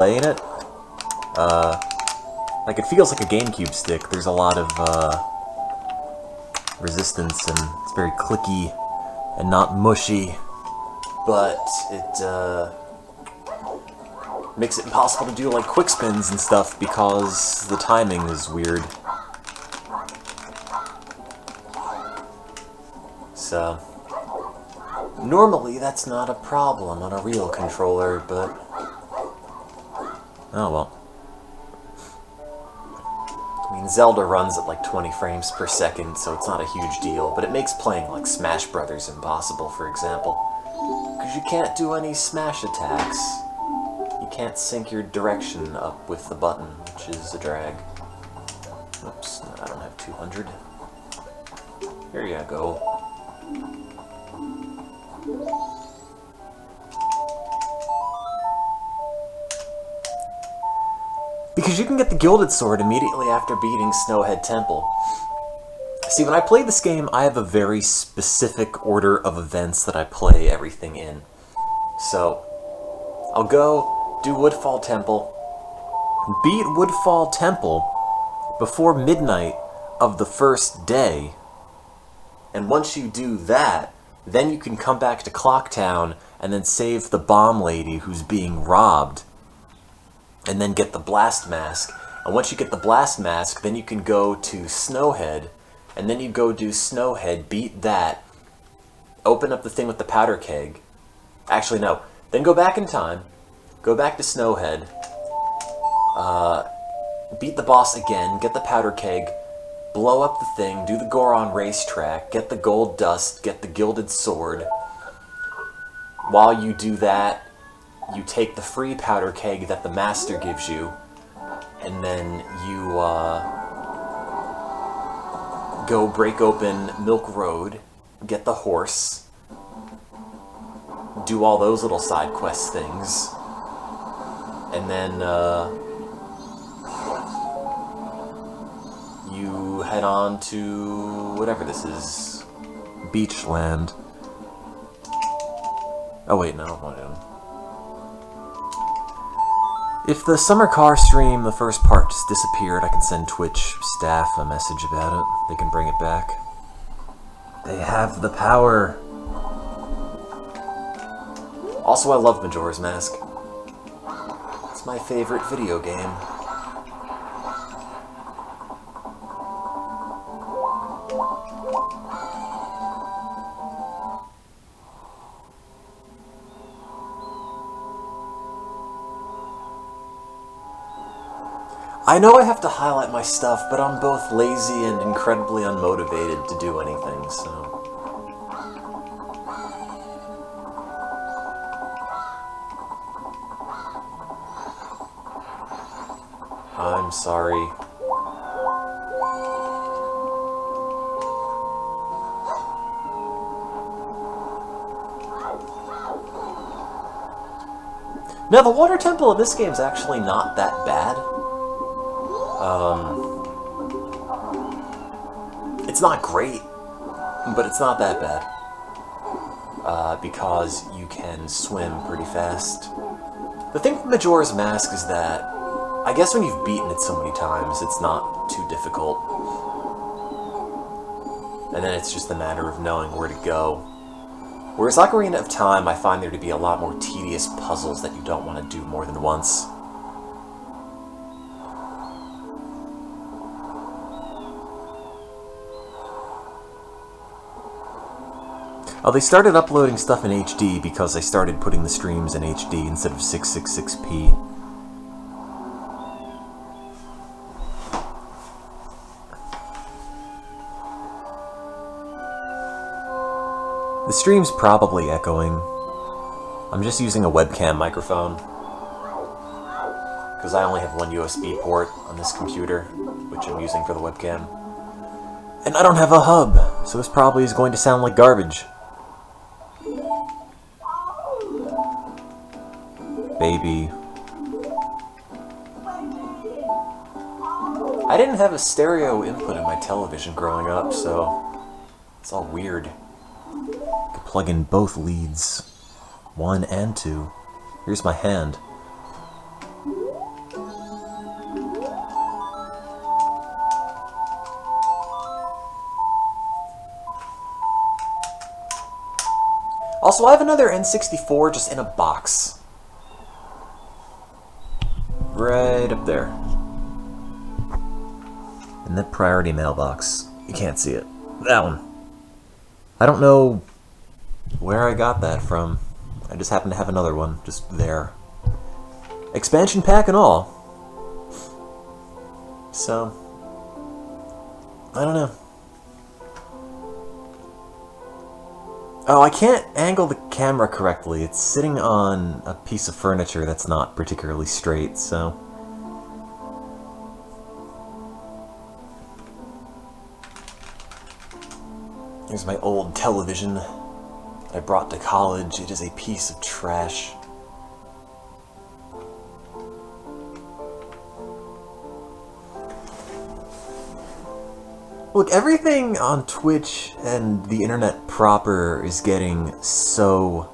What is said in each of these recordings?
playing it. Like, it feels like a GameCube stick. There's a lot of resistance, and it's very clicky and not mushy. But it makes it impossible to do, like, quick spins and stuff because the timing is weird. So, normally that's not a problem on a real controller, but... oh well. I mean, Zelda runs at like 20 frames per second, so it's not a huge deal, but it makes playing like Smash Brothers impossible, for example. Because you can't do any smash attacks. You can't sync your direction up with the button, which is a drag. Oops, no, I don't have 200. Here you go. Because you can get the Gilded Sword immediately after beating Snowhead Temple. See, when I play this game, I have a very specific order of events that I play everything in. So, I'll go do Woodfall Temple, beat Woodfall Temple before midnight of the first day, and once you do that, then you can come back to Clocktown and then save the bomb lady who's being robbed, and then get the Blast Mask. And once you get the Blast Mask, then you can go to Snowhead, and then you go do Snowhead, beat that, open up the thing with the powder keg. Actually, no. Then go back in time, go back to Snowhead, beat the boss again, get the powder keg, blow up the thing, do the Goron racetrack, get the gold dust, get the Gilded Sword. While you do that, you take the free powder keg that the master gives you, and then you go break open Milk Road, get the horse, do all those little side quest things, and then you head on to whatever this is, Beachland. Oh wait, no, what am I? If the summer car stream, the first part, just disappeared, I can send Twitch staff a message about it. They can bring it back. They have the power. Also, I love Majora's Mask. It's my favorite video game. I know I have to highlight my stuff, but I'm both lazy and incredibly unmotivated to do anything, so... I'm sorry. Now, the water temple in this game is actually not that bad. It's not great, but it's not that bad. Because you can swim pretty fast. The thing with Majora's Mask is that, I guess when you've beaten it so many times, it's not too difficult. And then it's just a matter of knowing where to go. Whereas Ocarina of Time, I find there to be a lot more tedious puzzles that you don't want to do more than once. Oh, they started uploading stuff in HD because they started putting the streams in HD instead of 666p. The stream's probably echoing. I'm just using a webcam microphone, because I only have one USB port on this computer, which I'm using for the webcam. And I don't have a hub, so this probably is going to sound like garbage. Baby. I didn't have a stereo input in my television growing up, so it's all weird. I could plug in both leads, 1 and 2. Here's my hand. Also, I have another N64 just in a box. Right up there. In the priority mailbox. You can't see it. That one. I don't know where I got that from. I just happen to have another one just there. Expansion pack and all. So, I don't know. Oh, I can't angle the camera correctly. It's sitting on a piece of furniture that's not particularly straight, so... Here's my old television I brought to college. It is a piece of trash. Look, everything on Twitch and the internet proper is getting so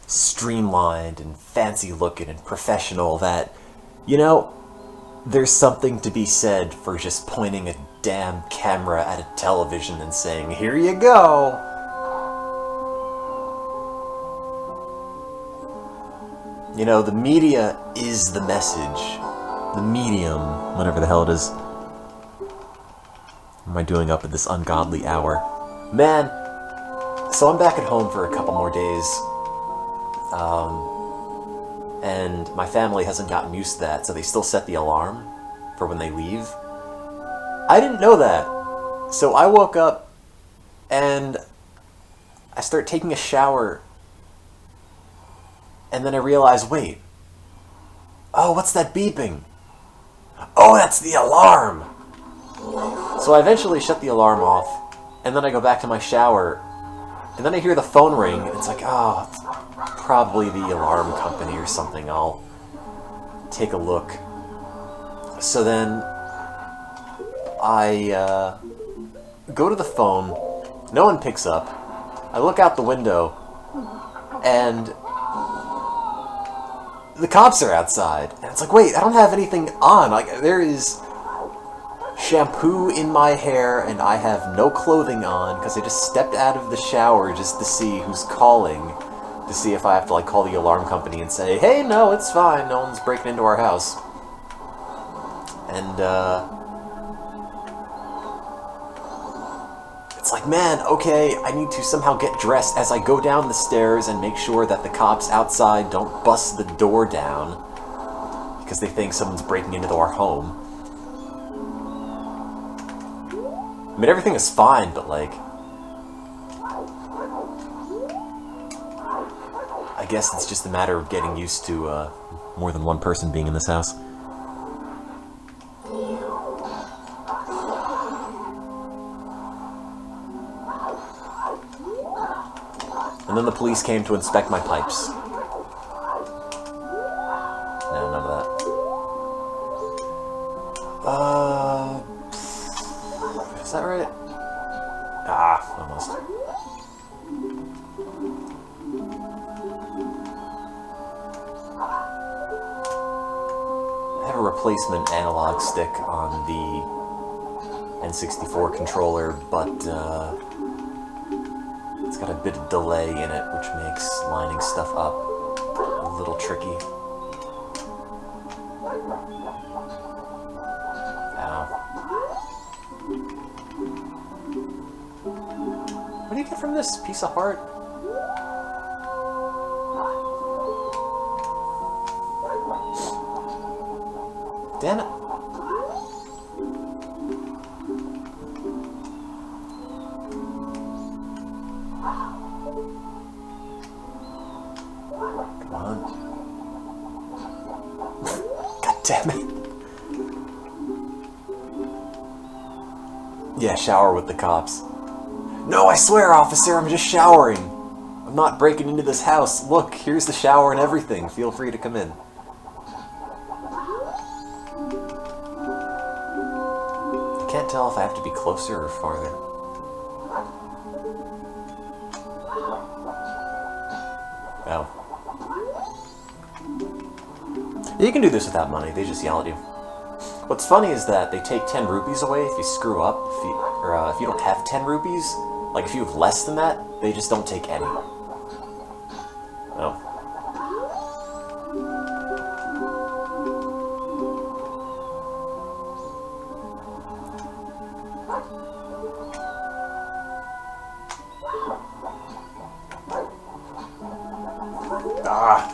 streamlined and fancy looking and professional that, you know, there's something to be said for just pointing a damn camera at a television and saying, "Here you go!" You know, the media is the message. The medium, whatever the hell it is. What am I doing up at this ungodly hour? Man, so I'm back at home for a couple more days. And my family hasn't gotten used to that, so they still set the alarm for when they leave. I didn't know that. So I woke up and I start taking a shower, and then I realize, wait, oh, what's that beeping? Oh, that's the alarm! So I eventually shut the alarm off, and then I go back to my shower, and then I hear the phone ring, and it's like, oh, it's probably the alarm company or something. I'll take a look. So then I go to the phone, no one picks up, I look out the window, and the cops are outside. And it's like, wait, I don't have anything on. Like, there is shampoo in my hair, and I have no clothing on, because I just stepped out of the shower just to see who's calling, to see if I have to, like, call the alarm company and say, hey, no, it's fine, no one's breaking into our house. And, it's like, man, okay, I need to somehow get dressed as I go down the stairs and make sure that the cops outside don't bust the door down because they think someone's breaking into our home. I mean, everything is fine, but, like, I guess it's just a matter of getting used to more than one person being in this house. And then the police came to inspect my pipes. No, none of that. Is that right? Ah, almost. I have a replacement analog stick on the N64 controller, but it's got a bit of delay in it, which makes lining stuff up a little tricky. Ow. What do you get from this piece of heart? Damn it. Come on. God damn it. Yeah, shower with the cops. No, I swear, officer, I'm just showering. I'm not breaking into this house. Look, here's the shower and everything. Feel free to come in. I can't tell if I have to be closer or farther. Oh. You can do this without money, they just yell at you. What's funny is that they take 10 rupees away if you screw up, if you don't have 10 rupees. Like, if you have less than that, they just don't take any. Oh. Ah.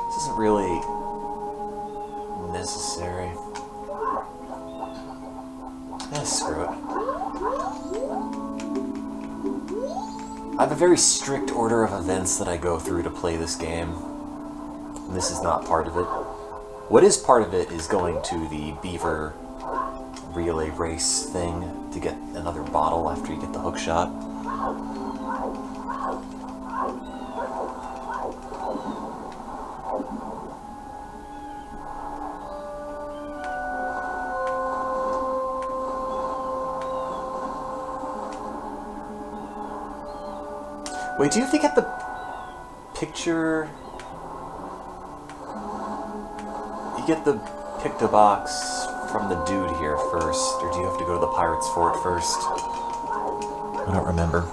This isn't really necessary. Screw it. I have a very strict order of events that I go through to play this game. And this is not part of it. What is part of it is going to the beaver relay race thing to get another bottle after you get the hook shot. Wait, do you have to get the picture? You get the pick-to-box from the dude here first, or do you have to go to the Pirates Fort first? I don't remember.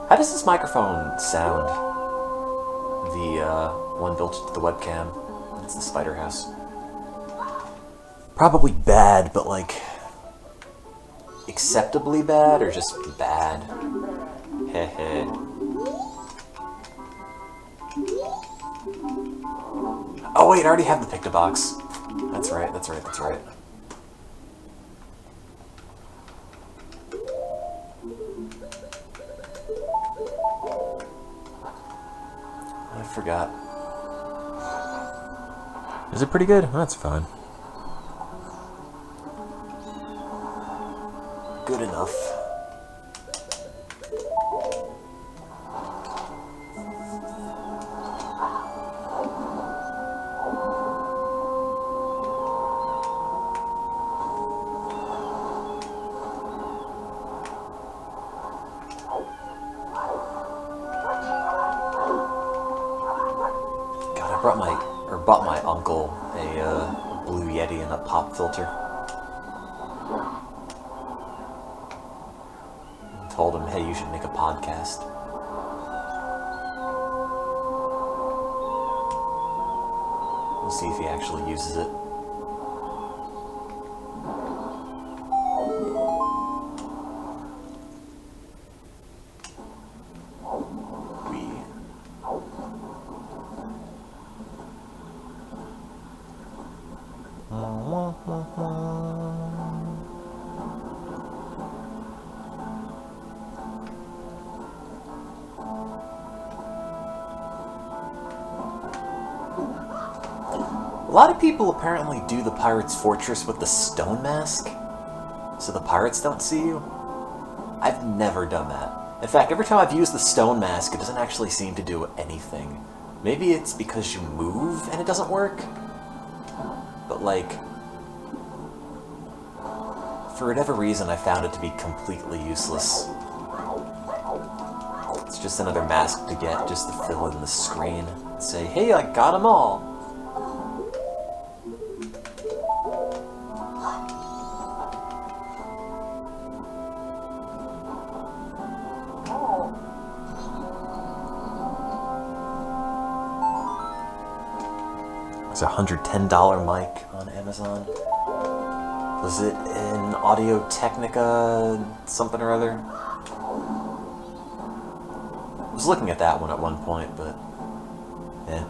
How does this microphone sound? The one built into the webcam. It's the Spider House. Probably bad, but like acceptably bad, or just bad? Heh. Oh wait, I already have the pick-to-box. That's right. I forgot. Is it pretty good? That's fine. Good enough. God, I bought my uncle a Blue Yeti and a pop filter. Told him, hey, you should make a podcast. We'll see if he actually uses it. A lot of people apparently do the Pirate's Fortress with the stone mask, so the pirates don't see you. I've never done that. In fact, every time I've used the stone mask, it doesn't actually seem to do anything. Maybe it's because you move and it doesn't work? But like, for whatever reason, I found it to be completely useless. It's just another mask to get, just to fill in the screen. Say, hey, I got them all. It's a $110 mic on Amazon. Was it in Audio-Technica something or other? I was looking at that one at one point, but yeah.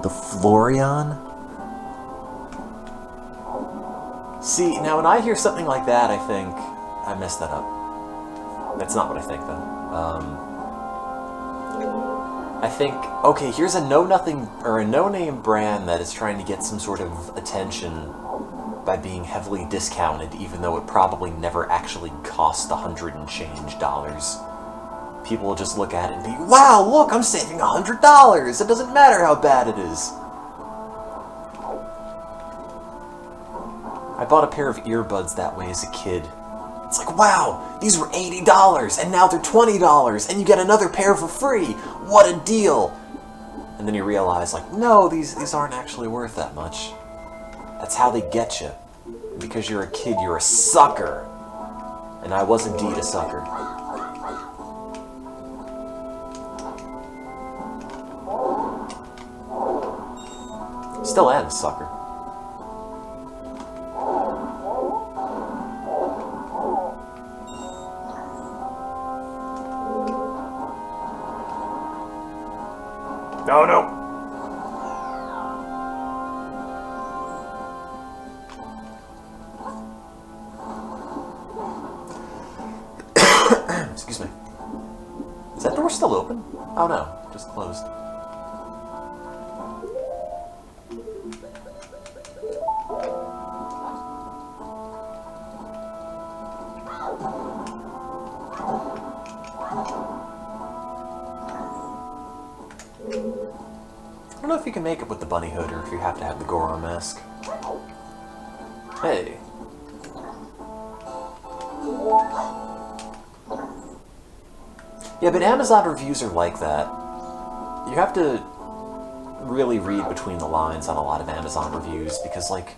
The Florian? See, now when I hear something like that, I think I messed that up. That's not what I think, though. I think, okay, here's a no-name brand that is trying to get some sort of attention by being heavily discounted, even though it probably never actually cost $100 and change. People will just look at it and be, wow, look, I'm saving $100! It doesn't matter how bad it is. I bought a pair of earbuds that way as a kid. It's like, wow, these were $80, and now they're $20, and you get another pair for free! What a deal! And then you realize, like, no, these aren't actually worth that much. That's how they get you. Because you're a kid, you're a sucker. And I was indeed a sucker. Still am a sucker. No, no. Excuse me. Is that door still open? Oh no, just closed. I don't know if you can make it with the bunny hood or if you have to have the Goron mask. Hey. Yeah, but Amazon reviews are like that. You have to really read between the lines on a lot of Amazon reviews because, like,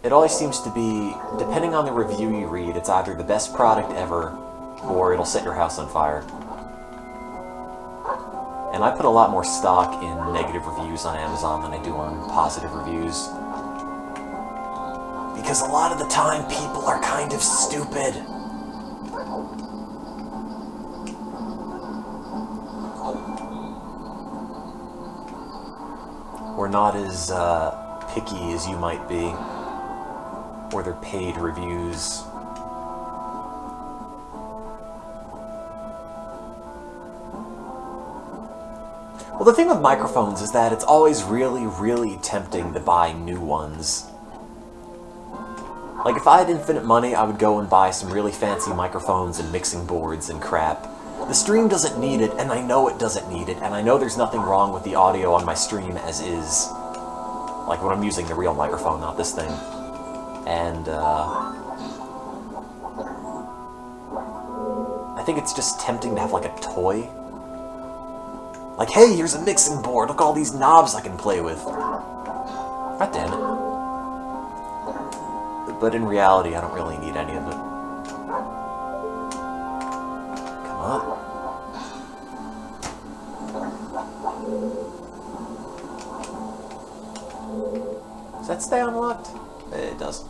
it always seems to be, depending on the review you read, it's either the best product ever or it'll set your house on fire. And I put a lot more stock in negative reviews on Amazon than I do on positive reviews. Because a lot of the time, people are kind of stupid. Or not as picky as you might be. Or they're paid reviews. Well, the thing with microphones is that it's always really, really tempting to buy new ones. Like, if I had infinite money, I would go and buy some really fancy microphones and mixing boards and crap. The stream doesn't need it, and I know it doesn't need it, and I know there's nothing wrong with the audio on my stream as is. Like when I'm using the real microphone, not this thing. And, I think it's just tempting to have, like, a toy. Like, hey, here's a mixing board, look at all these knobs I can play with. God damn it. But in reality, I don't really need any of it. Come on. Does that stay unlocked? It does.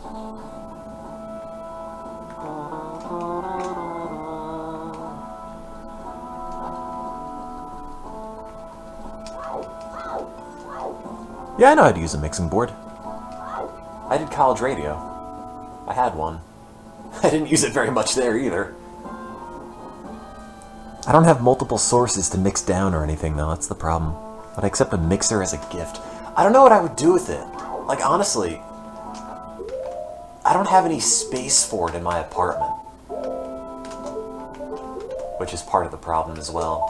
Yeah, I know how to use a mixing board. I did college radio. I had one. I didn't use it very much there either. I don't have multiple sources to mix down or anything, though. That's the problem. But I accept a mixer as a gift. I don't know what I would do with it. Like, honestly, I don't have any space for it in my apartment. Which is part of the problem as well.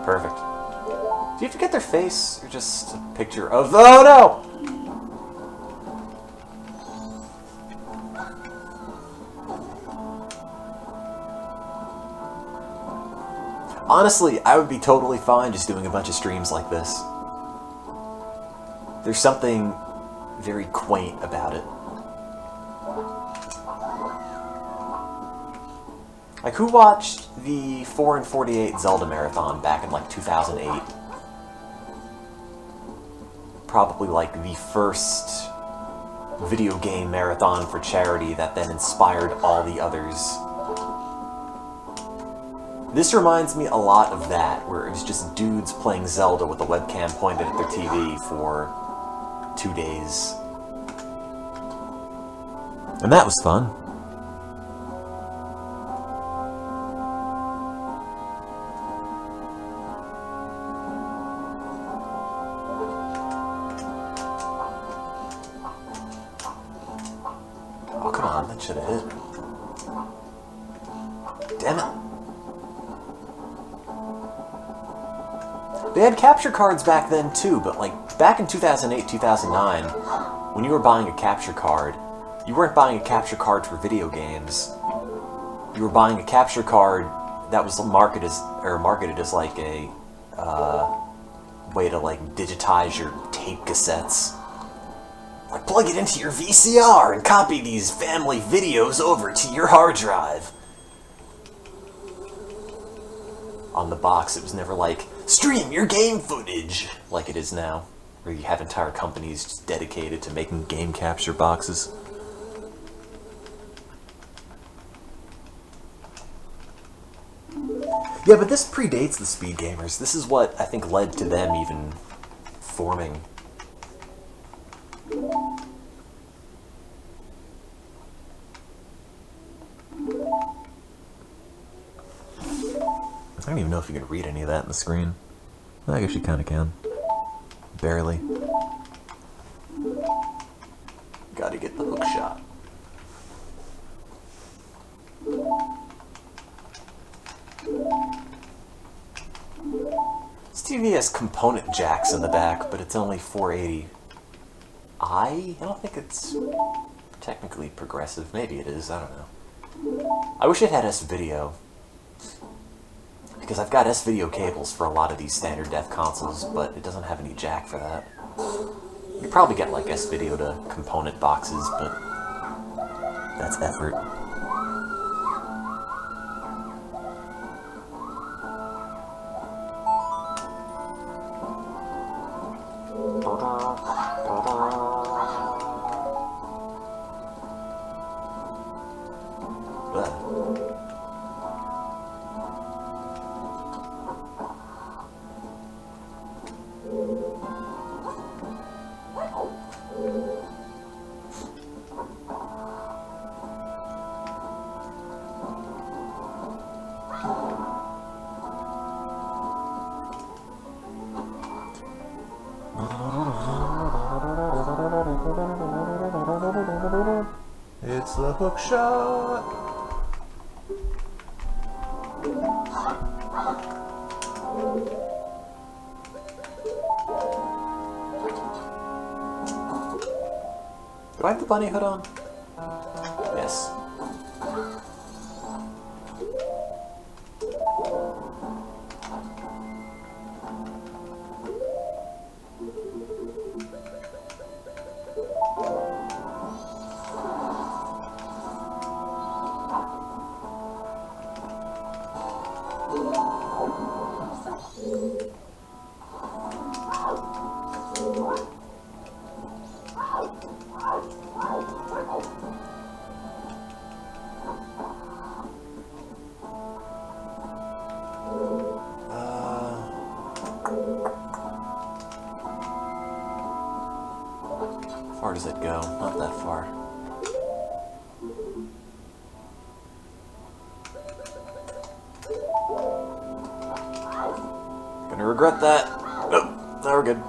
Perfect. Do you have to get their face, or just a picture of... Oh, no! Honestly, I would be totally fine just doing a bunch of streams like this. There's something very quaint about it. Like, who watched the 4 and 48 Zelda Marathon back in, like, 2008? probably like the first video game marathon for charity that then inspired all the others. This reminds me a lot of that, where it was just dudes playing Zelda with a webcam pointed at their TV for 2 days. And that was fun. Oh, come on, that should have hit. Damn it. They had capture cards back then too, but like back in 2008, 2009, when you were buying a capture card, you weren't buying a capture card for video games. You were buying a capture card that was marketed as like a way to like digitize your tape cassettes. Like plug it into your VCR and copy these family videos over to your hard drive. On the box, it was never like, stream your game footage, like it is now, where you have entire companies just dedicated to making game capture boxes. Yeah, but this predates the Speed Gamers. This is what I think led to them even forming. I don't even know if you can read any of that in the screen. I guess you kind of can. Barely. Gotta get the hook shot. This TV has component jacks in the back, but it's only 480i? I don't think it's technically progressive. Maybe it is, I don't know. I wish it had S-Video. Because I've got S-Video cables for a lot of these standard def consoles, but it doesn't have any jack for that. You probably get like S-Video to component boxes, but that's effort. It's the hook shot. Do I have the bunny hood on? Yes. How far does it go? Not that far. Gonna regret that. Nope, now we're good.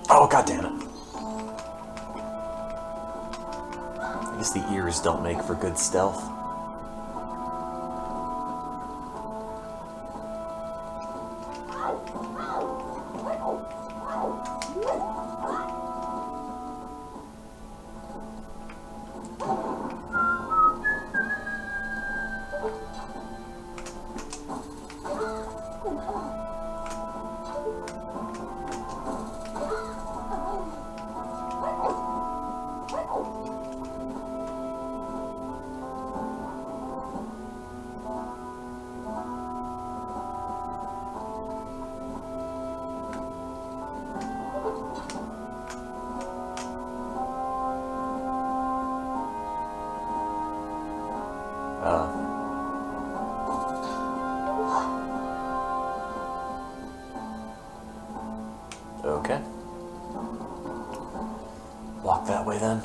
Oh, god damn it. I guess the ears don't make for good stealth. Okay. Walk that way then.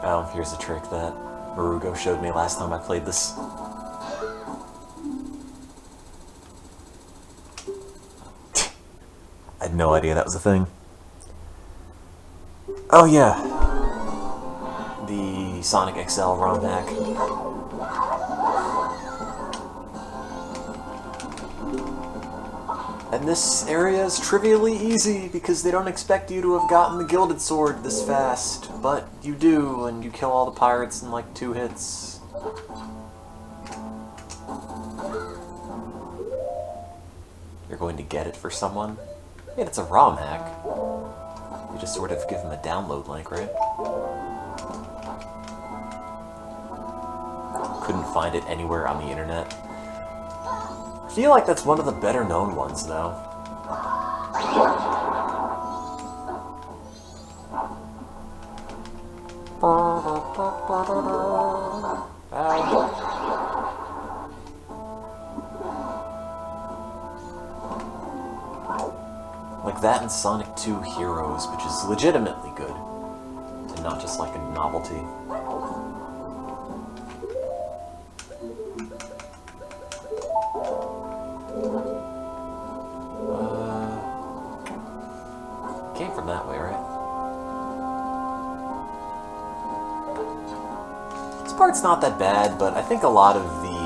Oh, here's a trick that Marugo showed me last time I played this. I had no idea that was a thing. Oh yeah. The Sonic XL ROM hack. And this area is trivially easy because they don't expect you to have gotten the Gilded Sword this fast. But you do, and you kill all the pirates in like 2 hits. You're going to get it for someone? Yeah, it's a ROM hack. You just sort of give them a download link, right? Couldn't find it anywhere on the internet. I feel like that's one of the better known ones, though. Like that and Sonic 2 Heroes, which is legitimately good, and not just like a novelty. Came from that way, right? This part's not that bad, but I think a lot of the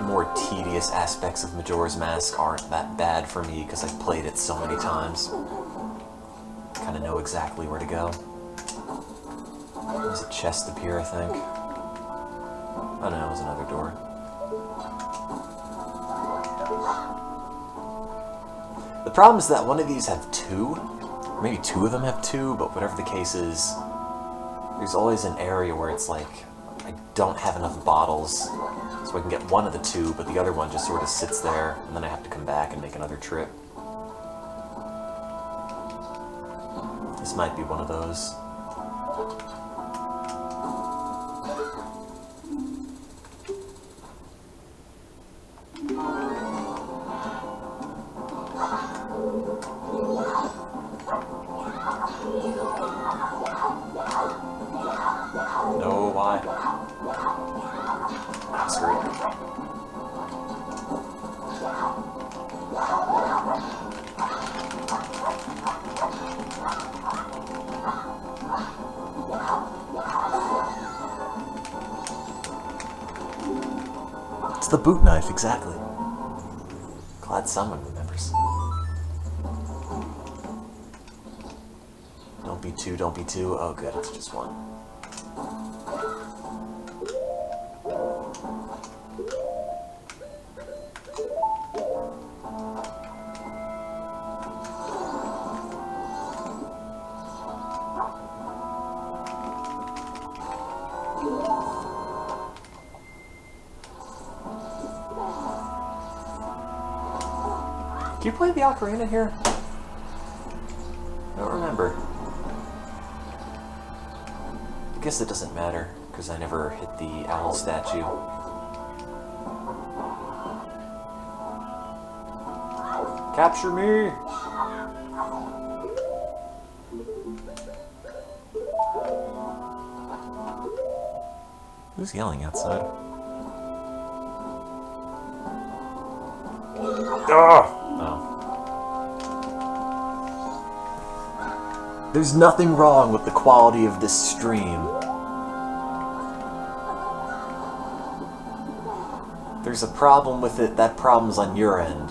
more tedious aspects of Majora's Mask aren't that bad for me because I've played it so many times. Kind of know exactly where to go. There's a chest up here, I think. Oh no, it was another door. The problem is that one of these have 2. Maybe 2 of them have 2, but whatever the case is, there's always an area where it's like, I don't have enough bottles, so I can get one of the 2, but the other one just sort of sits there, and then I have to come back and make another trip. This might be one of those. No, why? Screw it. It's the boot knife, exactly. Glad someone remembers. Don't be 2, don't be 2. Oh good, it's just 1. Do you play the ocarina here? I don't remember. I guess it doesn't matter, because I never hit the owl statue. Capture me! Who's yelling outside? Ah! There's nothing wrong with the quality of this stream. There's a problem with it, that problem's on your end.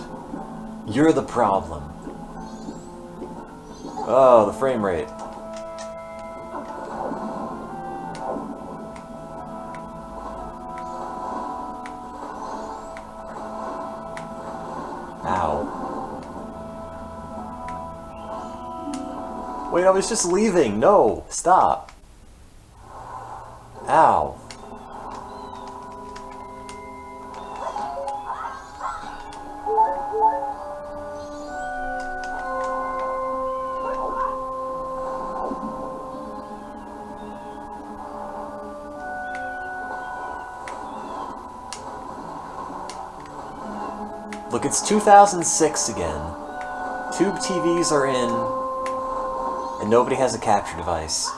You're the problem. Oh, the frame rate. Ow. Wait, I was just leaving. No, stop. Ow. Look, it's 2006 again. Tube TVs are in, and nobody has a capture device.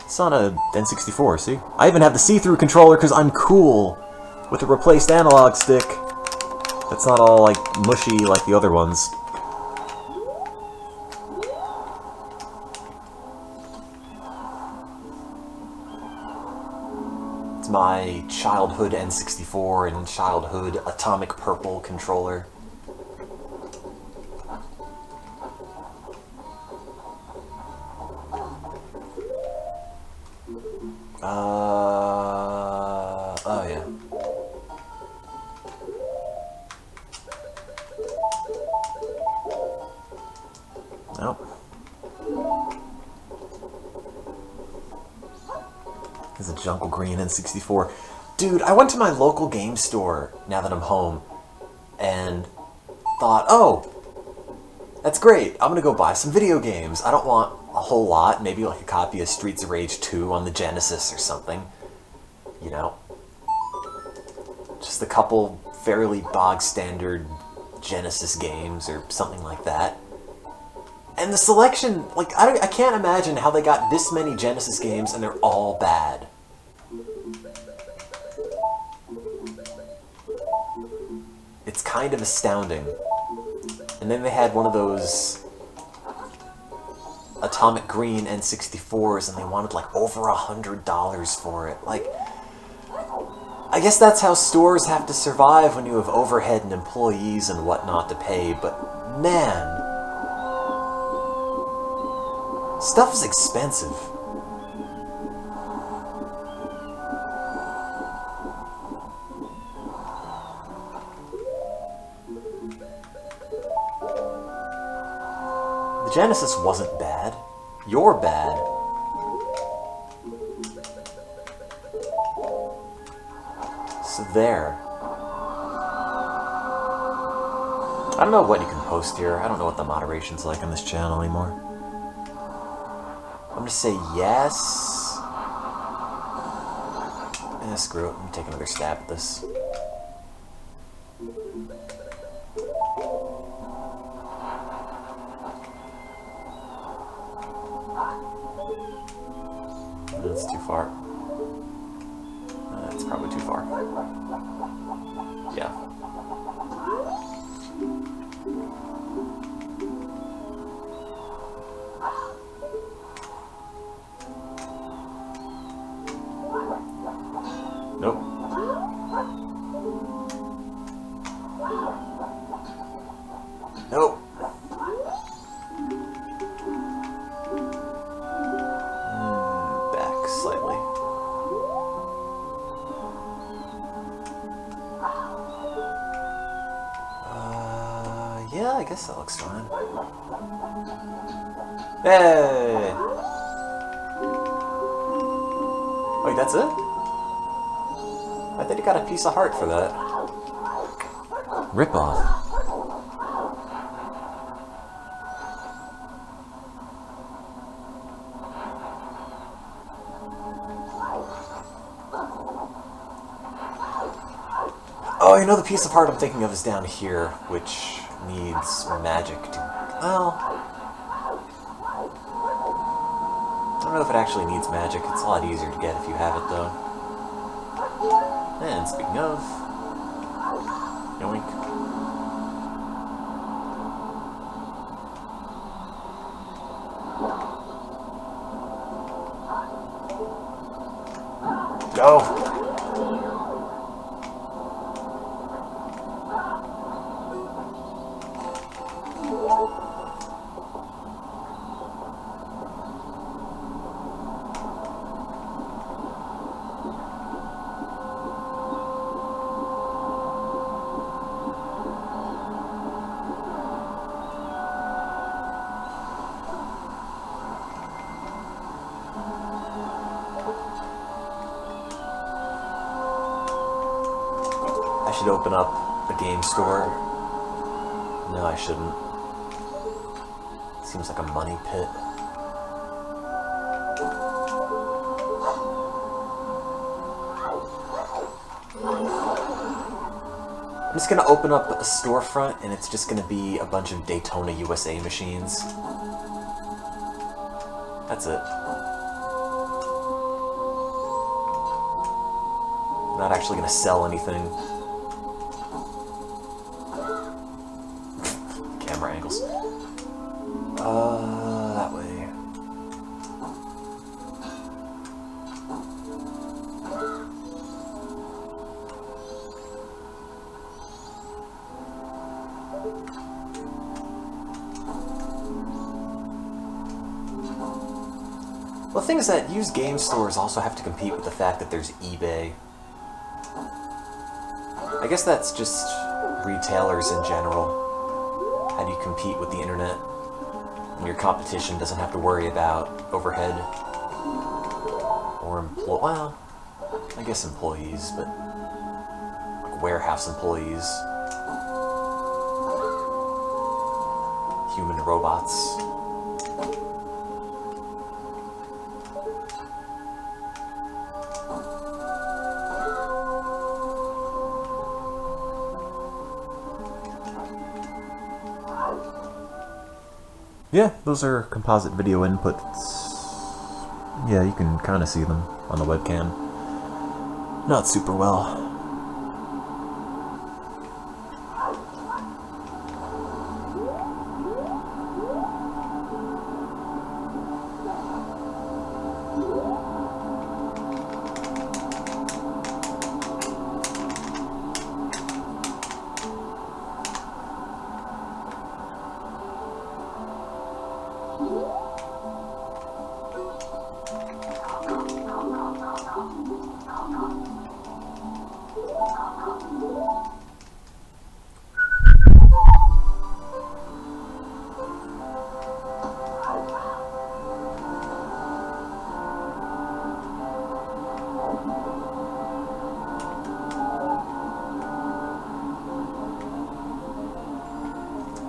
It's on a N64, see? I even have the see-through controller because I'm cool with a replaced analog stick that's not all, like, mushy like the other ones. It's my childhood N64 and childhood Atomic Purple controller. Oh yeah. Nope. There's a Jungle Green N64. Dude, I went to my local game store now that I'm home and thought, oh, that's great. I'm gonna go buy some video games. I don't want a whole lot, maybe like a copy of Streets of Rage 2 on the Genesis or something. You know? Just a couple fairly bog-standard Genesis games or something like that. And the selection, like, I can't imagine how they got this many Genesis games and they're all bad. It's kind of astounding. And then they had one of those Atomic Green N64s and they wanted like over $100 for it. Like, I guess that's how stores have to survive when you have overhead and employees and whatnot to pay, but man, stuff is expensive. The Genesis wasn't bad. You're bad. So there. I don't know what you can post here. I don't know what the moderation's like on this channel anymore. I'm gonna say yes. Screw it. I'm gonna take another stab at this. That's too far. That's probably too far. Yeah. Nope. Nope. Back slightly. Yeah, I guess that looks fine. Hey! Wait, that's it? I think you got a piece of heart for that. Rip off. Oh, you know the piece of heart I'm thinking of is down here, which needs magic to... Well... I don't know if it actually needs magic. It's a lot easier to get if you have it, though. And speaking of... Yoink. Go! I should open up a game store. No, I shouldn't. Seems like a money pit. I'm just gonna open up a storefront, and it's just gonna be a bunch of Daytona USA machines. That's it. Not actually gonna sell anything. Camera angles. That way. Well, the thing is that used game stores also have to compete with the fact that there's eBay. I guess that's just retailers in general. How do you compete with the internet? And your competition doesn't have to worry about overhead or well, I guess employees, but like warehouse employees, human robots. Yeah, those are composite video inputs. Yeah, you can kind of see them on the webcam. Not super well.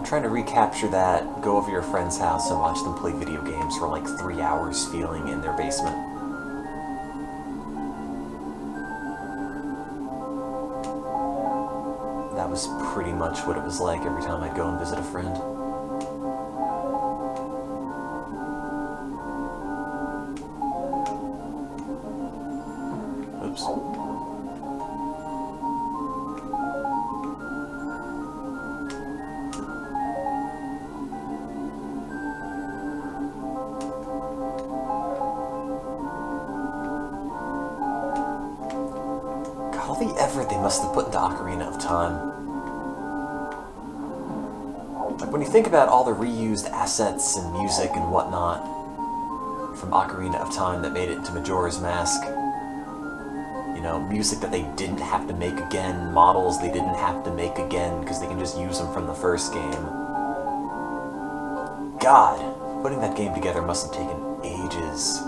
Trying to recapture that, go over your friend's house and watch them play video games for like 3 hours feeling in their basement. That was pretty much what it was like every time I'd go and visit a friend. Oops. All the effort they must have put into Ocarina of Time. Like, when you think about all the reused assets and music and whatnot from Ocarina of Time that made it into Majora's Mask, you know, music that they didn't have to make again, models they didn't have to make again because they can just use them from the first game. God, putting that game together must have taken ages.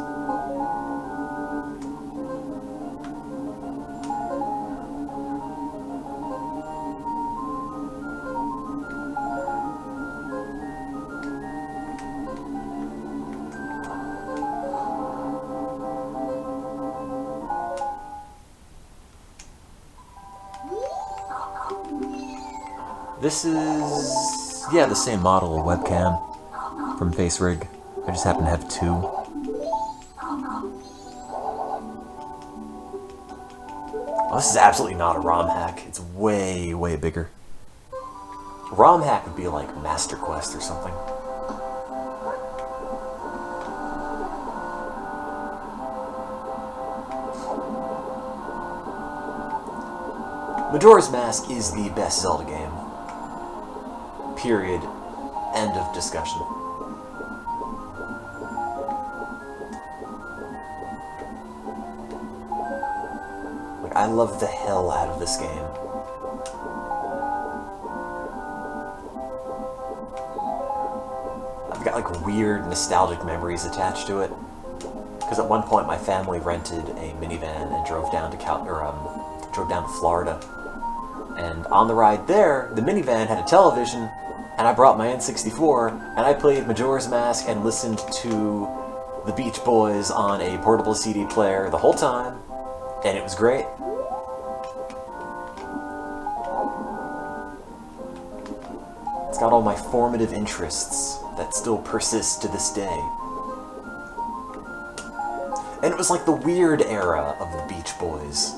This is, yeah, the same model of webcam from FaceRig. I just happen to have two. Oh, this is absolutely not a ROM hack. It's way, way bigger. A ROM hack would be like Master Quest or something. Majora's Mask is the best Zelda game. Period. End of discussion. Like, I love the hell out of this game. I've got like weird nostalgic memories attached to it. Because at one point my family rented a minivan and drove down to Florida And on the ride there, the minivan had a television, and I brought my N64, and I played Majora's Mask and listened to the Beach Boys on a portable CD player the whole time, and it was great. It's got all my formative interests that still persist to this day. And it was like the weird era of the Beach Boys.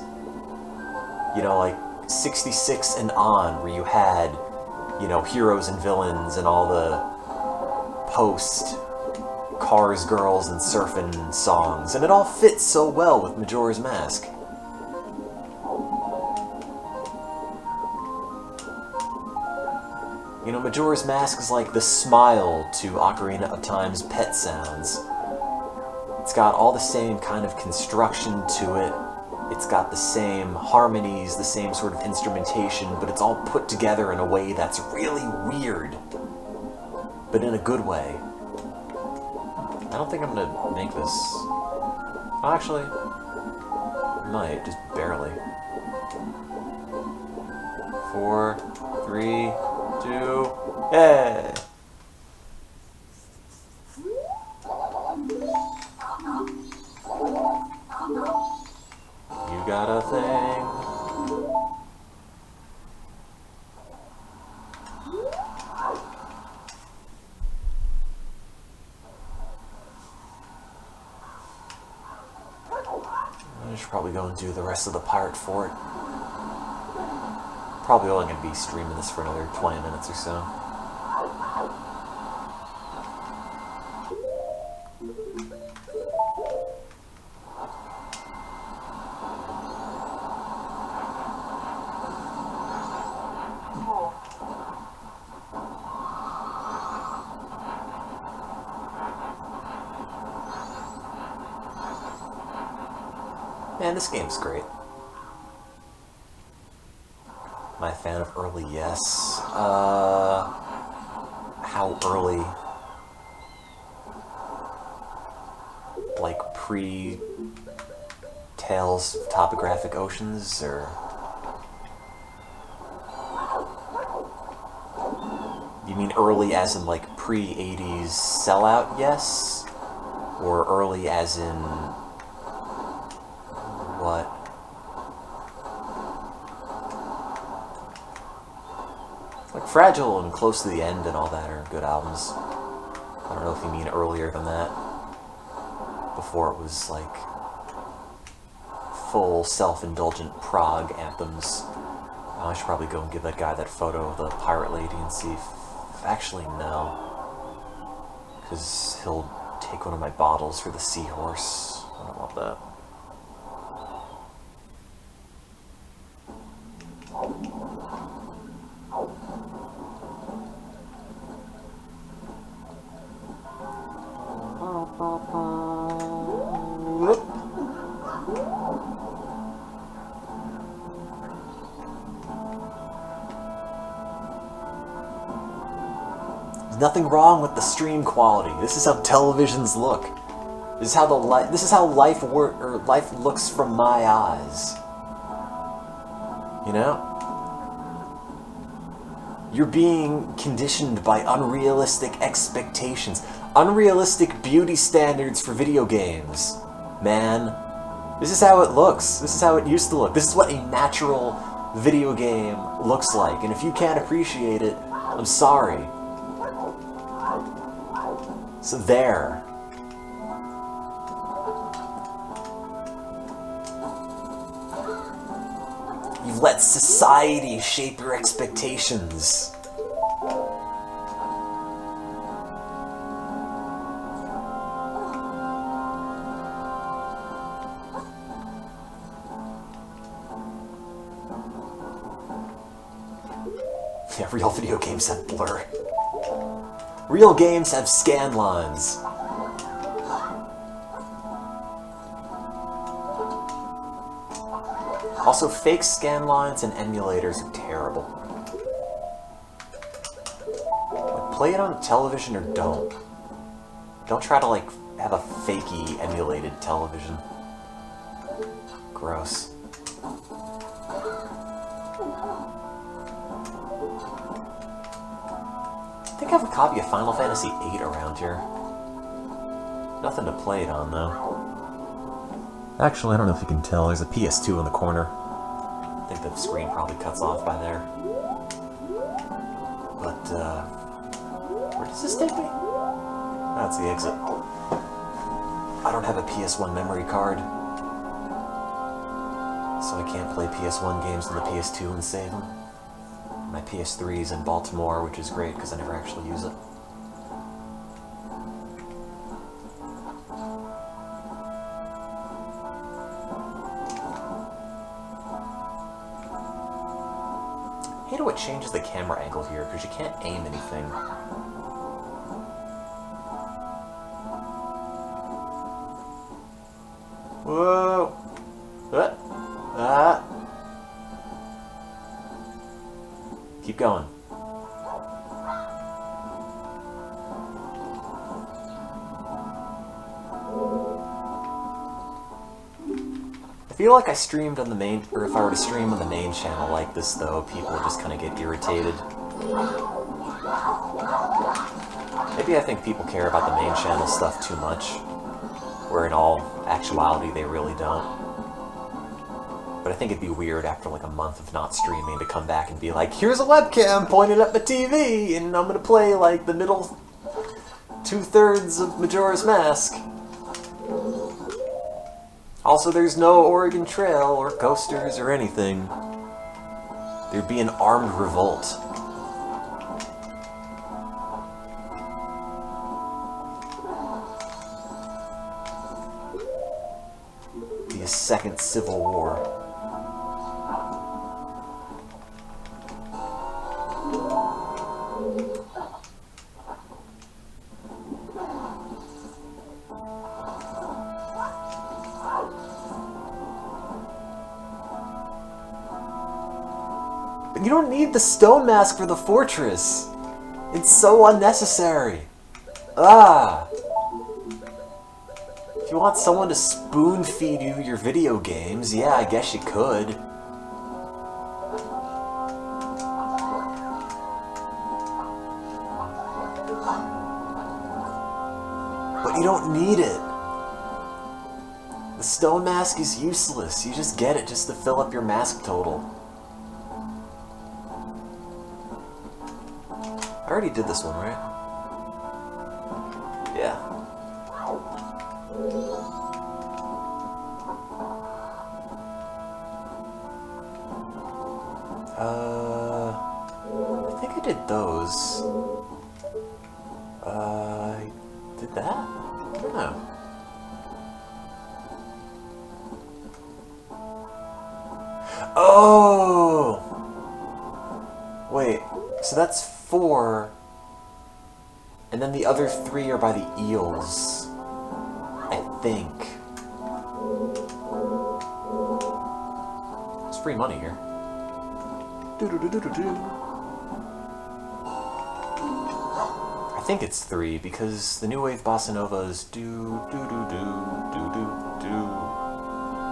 You know, like 66 and on, where you had, you know, heroes and villains and all the post Cars, Girls, and Surfin' songs, and it all fits so well with Majora's Mask. You know, Majora's Mask is like the smile to Ocarina of Time's pet sounds. It's got all the same kind of construction to it. It's got the same harmonies, the same sort of instrumentation, but it's all put together in a way that's really weird, but in a good way. I don't think I'm gonna make this. Actually, I might, just barely. 4, 3, 2, yeah! You got a thing. I should probably go and do the rest of the Pirate Fort. Probably only going to be streaming this for another 20 minutes or so. Man, this game's great. Am I a fan of early? Yes. How early? Like pre-Tales of Topographic Oceans, or... You mean early as in like pre-80s Sellout, yes? Or early as in... what? Like Fragile and Close to the End and all that are good albums. I don't know if you mean earlier than that. Before it was like full self-indulgent prog anthems. I should probably go and give that guy that photo of the pirate lady and see if... Actually, no. Because he'll take one of my bottles for the seahorse. I don't want that. Nothing wrong with the stream quality. This is how televisions look. This is how life looks from my eyes. You know? You're being conditioned by unrealistic expectations. Unrealistic beauty standards for video games. Man. This is how it looks. This is how it used to look. This is what a natural video game looks like. And if you can't appreciate it, I'm sorry. So there. You've let society shape your expectations. Yeah, real video games have blur. Real games have scan lines. Also, fake scan lines and emulators are terrible. Like, play it on television or don't. Don't try to, like, have a fakey emulated television. Gross. think I have a copy of Final Fantasy VIII around here. Nothing to play it on, though. Actually, I don't know if you can tell. There's a PS2 in the corner. I think the screen probably cuts off by there. But, where does this take me? That's the exit. I don't have a PS1 memory card, so I can't play PS1 games on the PS2 and save them. My PS3 is in Baltimore, which is great because I never actually use it. I hate how it changes the camera angle here because you can't aim anything. Whoa! What? Ah! Keep going. I feel like I streamed on the main, or if I were to stream on the main channel like this though, people would just kind of get irritated. Maybe I think people care about the main channel stuff too much, where in all actuality they really don't. But I think it'd be weird after like a month of not streaming to come back and be like, here's a webcam pointed at my TV, and I'm gonna play like the middle 2/3 of Majora's Mask. Also, there's no Oregon Trail or coasters or anything. There'd be an armed revolt. Be a second civil war. You don't need the stone mask for the fortress. It's so unnecessary. Ah. If you want someone to spoon feed you your video games, yeah, I guess you could. But you don't need it. The stone mask is useless. You just get it just to fill up your mask total. I already did this one, right? Yeah. I think I did those. I did that? I don't know. Oh! Wait, so that's 4, and then the other 3 are by the eels, I think. There's free money here. I think it's 3, because the New Wave Bossa Nova is do.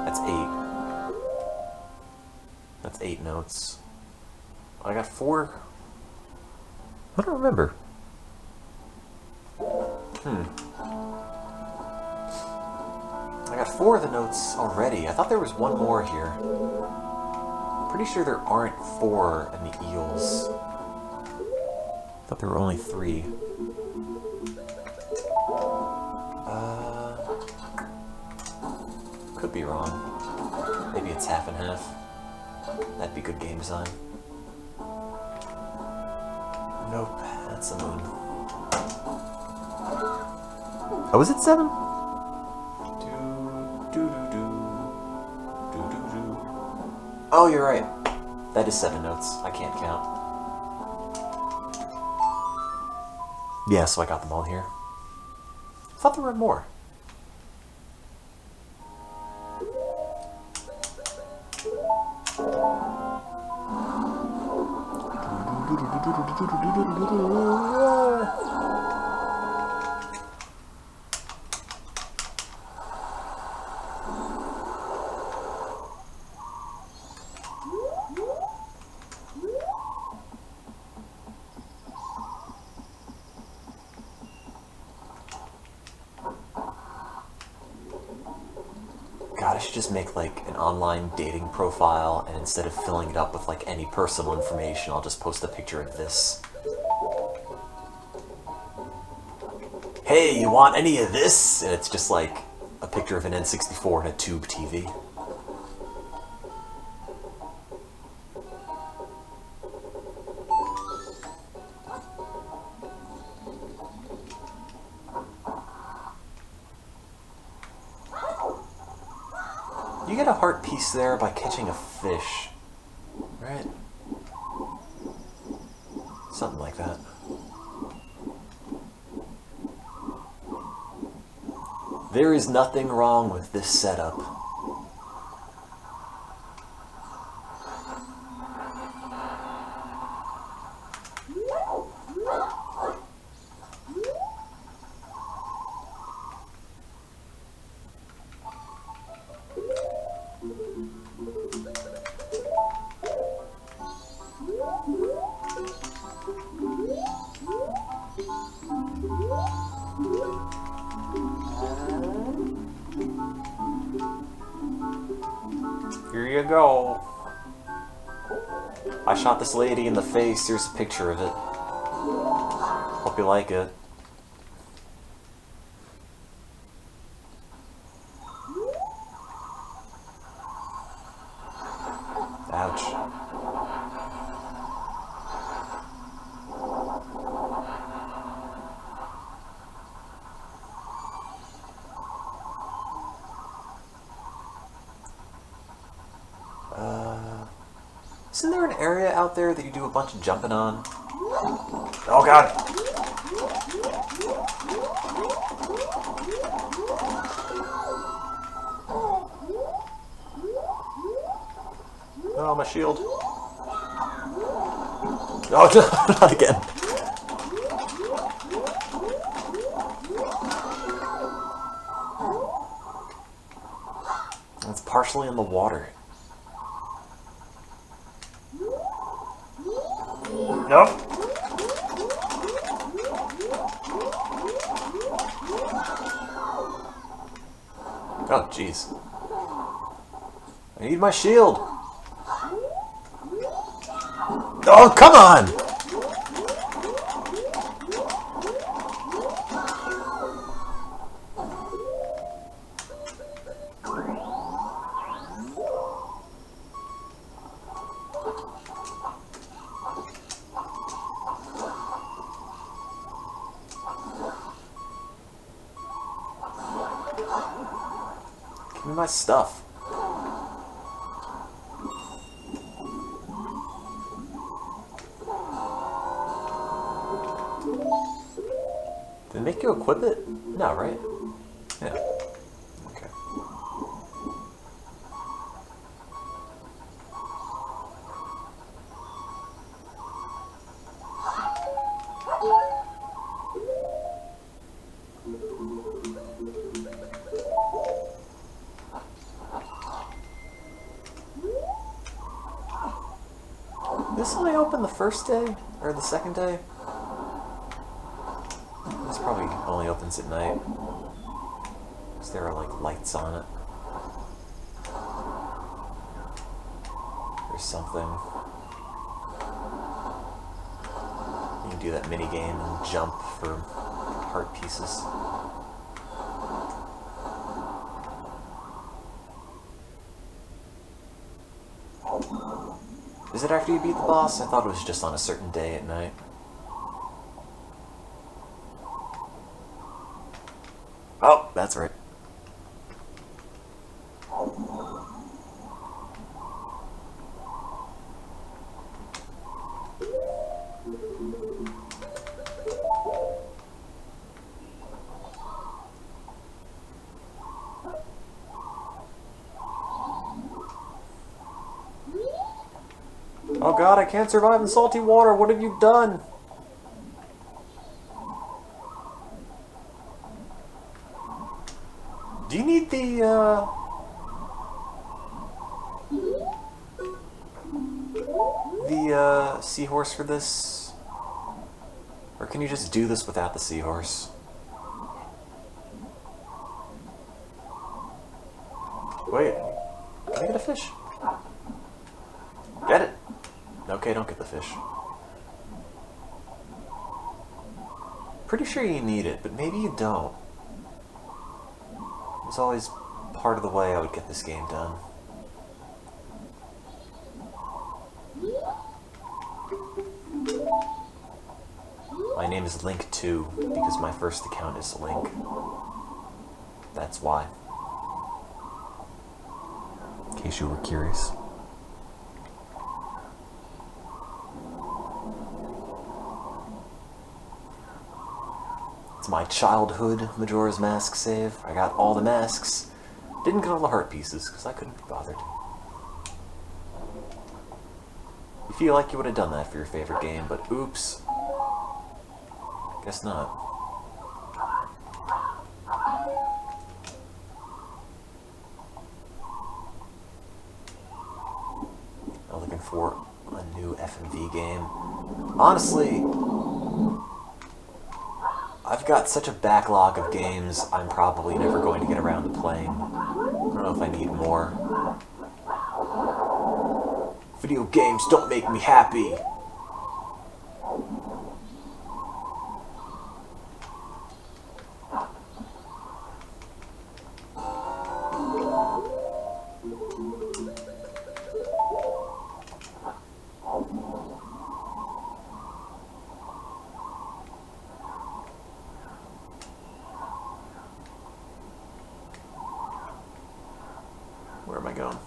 That's 8. That's 8 notes. I got 4. I don't remember. I got 4 of the notes already. I thought there was one more here. Pretty sure there aren't 4 in the eels. I thought there were only 3. Could be wrong. Maybe it's half and half. That'd be good game design. Nope, that's the moon. Oh, is it 7? Oh, you're right. That is 7 notes. I can't count. Yeah, so I got them all here. I thought there were more. God, I should just make like an online dating profile, and instead of filling it up with like any personal information, I'll just post a picture of this. Hey, you want any of this? And it's just like a picture of an N64 and a tube TV. You get a heart piece there by catching a fish, right? Something like that. There is nothing wrong with this setup. Here you go. I shot this lady in the face. Here's a picture of it. Hope you like it. Ouch. Isn't there an area out there that you do a bunch of jumping on? Oh god! Oh, my shield. Oh, not again. It's partially in the water. Nope. Oh, jeez. I need my shield. Oh, come on! Give me my stuff. Did it make you equip it? No, right? Yeah. Okay. This only open the first day? Or the second day? This probably only opens at night. Because there are like lights on it. There's something. You can do that mini game and jump for heart pieces. Is it after you beat the boss? I thought it was just on a certain day at night. Oh, that's right. Oh god, I can't survive in salty water. What have you done? Do you need the seahorse for this? Or can you just do this without the seahorse? Wait. Can I get a fish? Get it! Okay, don't get the fish. Pretty sure you need it, but maybe you don't. It was always part of the way I would get this game done. My name is Link2 because my first account is Link. That's why. In case you were curious. It's my childhood Majora's Mask save. I got all the masks. Didn't get all the heart pieces because I couldn't be bothered. You feel like you would have done that for your favorite game, but oops. Guess not. I'm looking for a new F&V game. Honestly, I've got such a backlog of games I'm probably never going to get around to playing. I don't know if I need more. Video games don't make me happy. Where am I going?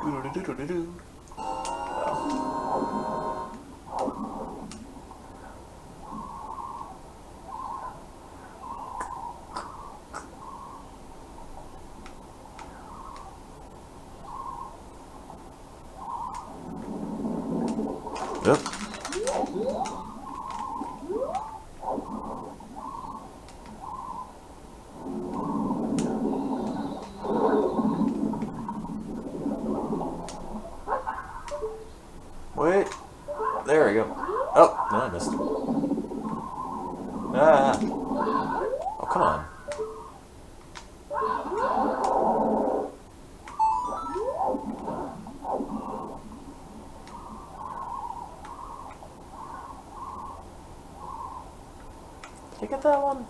Do-do-do-do-do-do. Yep. Wait. There we go. Oh, no, I missed it. Ah. Oh, come on. Did I get that one?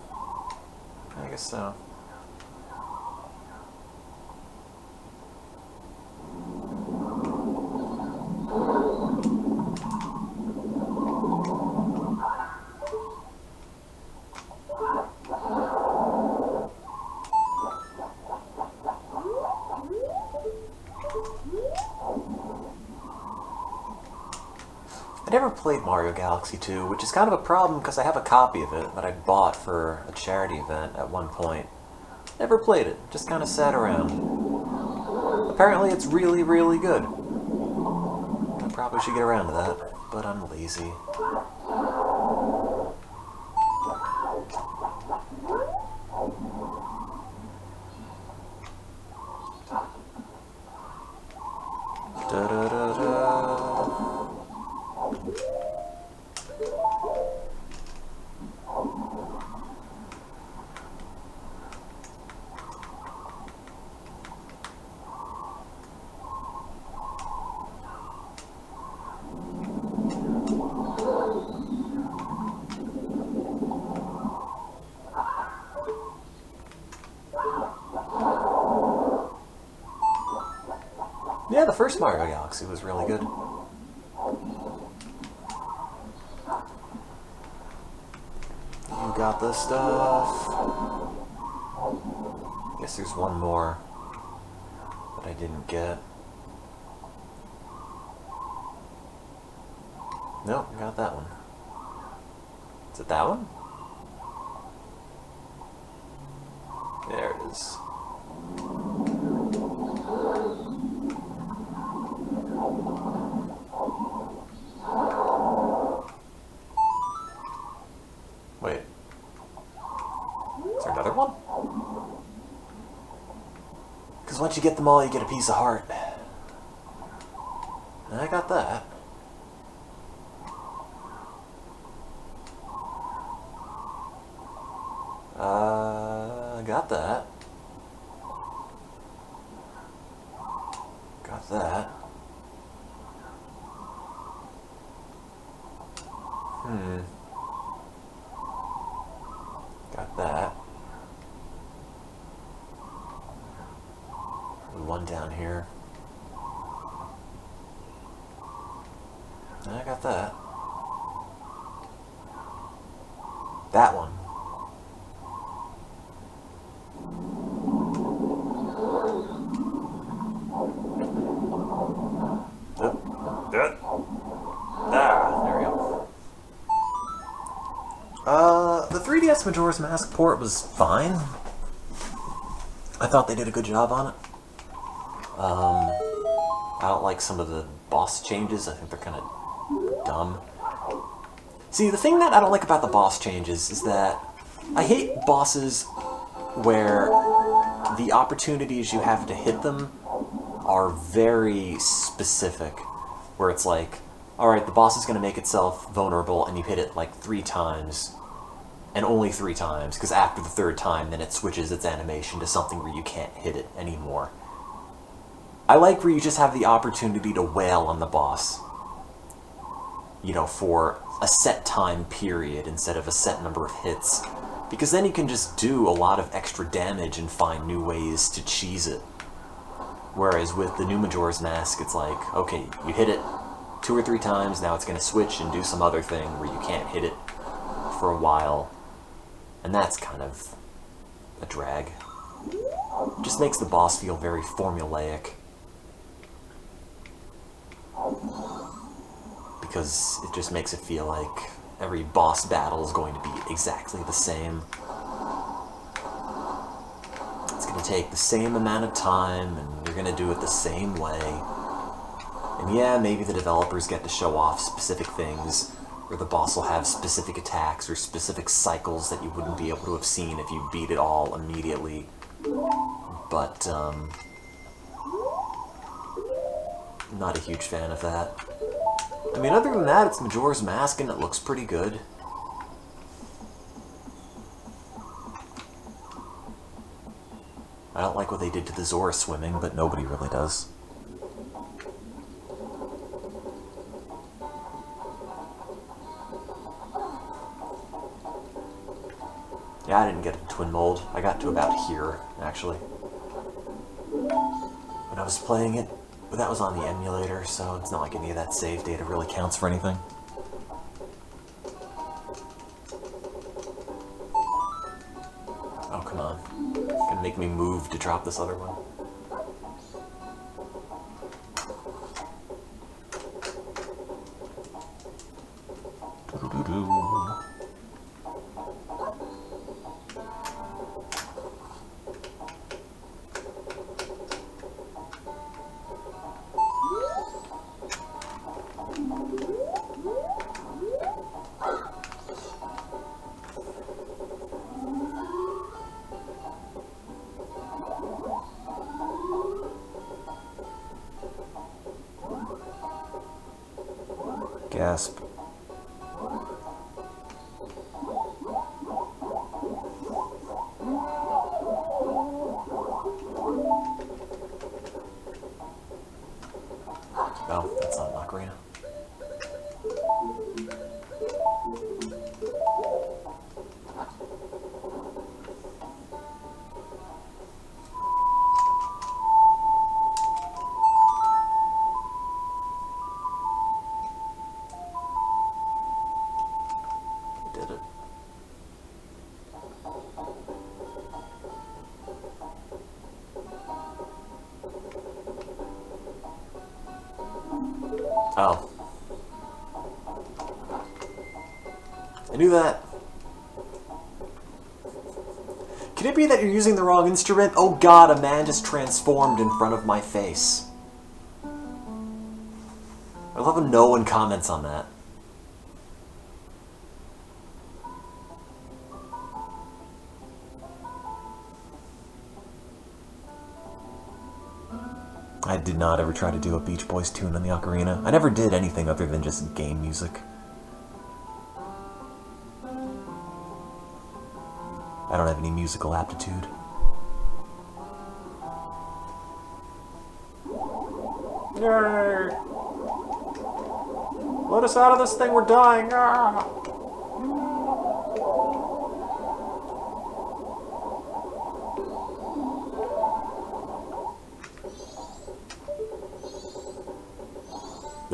I guess so. I never played Mario Galaxy 2, which is kind of a problem because I have a copy of it that I bought for a charity event at one point. Never played it, just kind of sat around. Apparently it's really, really good. I probably should get around to that, but I'm lazy. Da-da-da-da. Yeah, the first Mario Galaxy was really good. You got the stuff. Guess there's one more that I didn't get. Nope, got that one. Is it that one? There it is. Because once you get them all, you get a piece of heart. And I got that. Got that. Got that. Got that. One down here. I got that. That one. There we go. The 3DS Majora's Mask port was fine. I thought they did a good job on it. I don't like some of the boss changes. I think they're kind of dumb. See, the thing that I don't like about the boss changes is that I hate bosses where the opportunities you have to hit them are very specific. Where it's like, alright, the boss is going to make itself vulnerable and you hit it like 3 times. And only 3 times, because after the 3rd time, then it switches its animation to something where you can't hit it anymore. I like where you just have the opportunity to wail on the boss. You know, for a set time period instead of a set number of hits. Because then you can just do a lot of extra damage and find new ways to cheese it. Whereas with the new Majora's Mask, it's like, okay, you hit it 2 or 3 times, now it's going to switch and do some other thing where you can't hit it for a while. And that's kind of a drag. It just makes the boss feel very formulaic. Because it just makes it feel like every boss battle is going to be exactly the same. It's going to take the same amount of time, and you're going to do it the same way. And yeah, maybe the developers get to show off specific things, where the boss will have specific attacks or specific cycles that you wouldn't be able to have seen if you beat it all immediately. But, not a huge fan of that. I mean, other than that, it's Majora's Mask and it looks pretty good. I don't like what they did to the Zora swimming, but nobody really does. Yeah, I didn't get a twin mold. I got to about here, actually. When I was playing it, but that was on the emulator, so it's not like any of that save data really counts for anything. Oh, come on. It's gonna make me move to drop this other one. Gasp. Oh, that's not an ocarina. Did it. Oh. I knew that. Can it be that you're using the wrong instrument? Oh god, a man just transformed in front of my face. I love when no one comments on that. I did not ever try to do a Beach Boys tune on the ocarina. I never did anything other than just game music. I don't have any musical aptitude. Yay! Let us out of this thing, we're dying! Ah!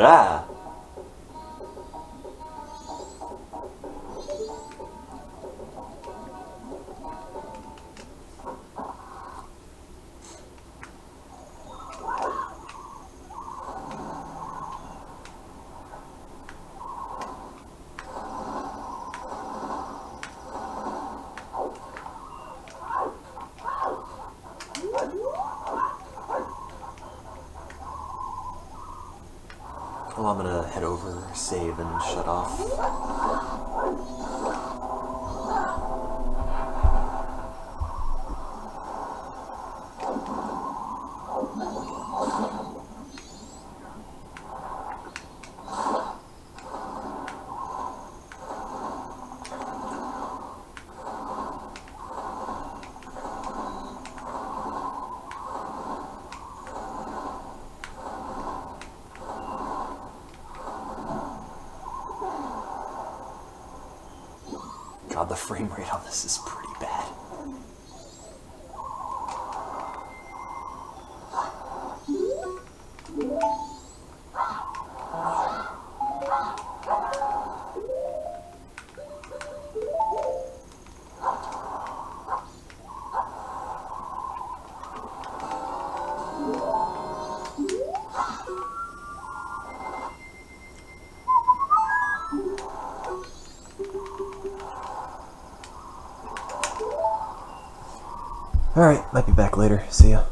Ah! Well, I'm gonna head over, save, and shut off. God, the frame rate on this is pretty bad. Alright, might be back later. See ya.